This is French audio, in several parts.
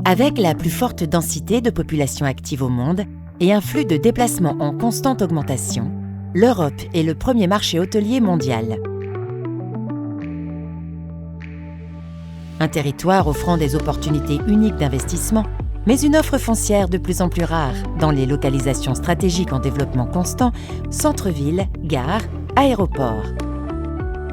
Avec la plus forte densité de population active au monde et un flux de déplacements en constante augmentation, l'Europe est le premier marché hôtelier mondial. Un territoire offrant des opportunités uniques d'investissement, mais une offre foncière de plus en plus rare dans les localisations stratégiques en développement constant, centre-ville, gares, aéroports.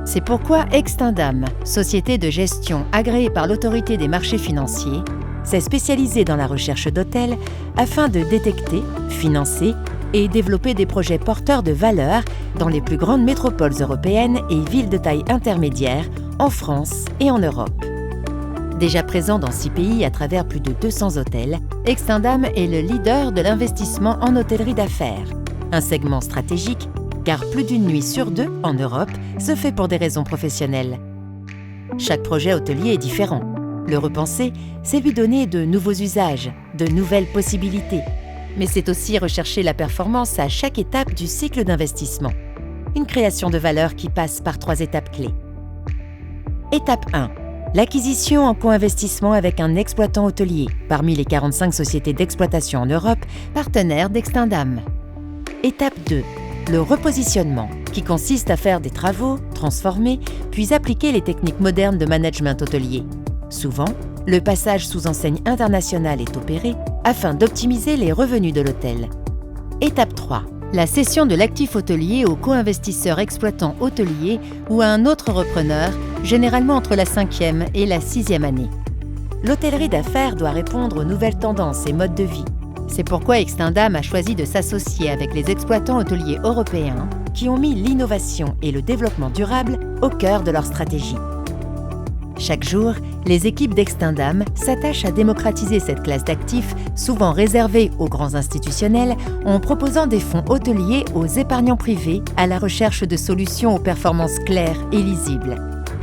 C'est pourquoi Extindam, société de gestion agréée par l'autorité des marchés financiers, s'est spécialisée dans la recherche d'hôtels afin de détecter, financer et développer des projets porteurs de valeur dans les plus grandes métropoles européennes et villes de taille intermédiaire en France et en Europe. Déjà présent dans 6 pays à travers plus de 200 hôtels, Extindam est le leader de l'investissement en hôtellerie d'affaires, un segment stratégique car plus d'une nuit sur 2 en Europe se fait pour des raisons professionnelles. Chaque projet hôtelier est différent. Le repenser, c'est lui donner de nouveaux usages, de nouvelles possibilités. Mais c'est aussi rechercher la performance à chaque étape du cycle d'investissement. Une création de valeur qui passe par 3 étapes clés. Étape 1. L'acquisition en co-investissement avec un exploitant hôtelier, parmi les 45 sociétés d'exploitation en Europe, partenaires d'Extindam. Étape 2. Le repositionnement, qui consiste à faire des travaux, transformer, puis appliquer les techniques modernes de management hôtelier. Souvent, le passage sous enseigne internationale est opéré afin d'optimiser les revenus de l'hôtel. Étape 3. La cession de l'actif hôtelier au co-investisseur exploitant hôtelier ou à un autre repreneur, généralement entre la 5e et la 6e année. L'hôtellerie d'affaires doit répondre aux nouvelles tendances et modes de vie. C'est pourquoi Extindam a choisi de s'associer avec les exploitants hôteliers européens qui ont mis l'innovation et le développement durable au cœur de leur stratégie. Chaque jour, les équipes d'Extindam s'attachent à démocratiser cette classe d'actifs, souvent réservée aux grands institutionnels, en proposant des fonds hôteliers aux épargnants privés à la recherche de solutions aux performances claires et lisibles.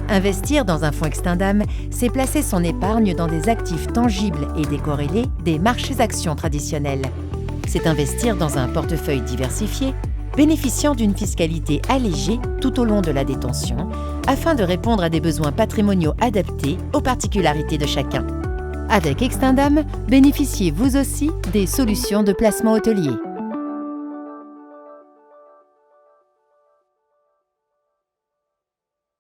Investir dans un fonds Extindam, c'est placer son épargne dans des actifs tangibles et décorrélés des marchés actions traditionnels. C'est investir dans un portefeuille diversifié, bénéficiant d'une fiscalité allégée tout au long de la détention, afin de répondre à des besoins patrimoniaux adaptés aux particularités de chacun. Avec Extindam, bénéficiez vous aussi des solutions de placement hôtelier.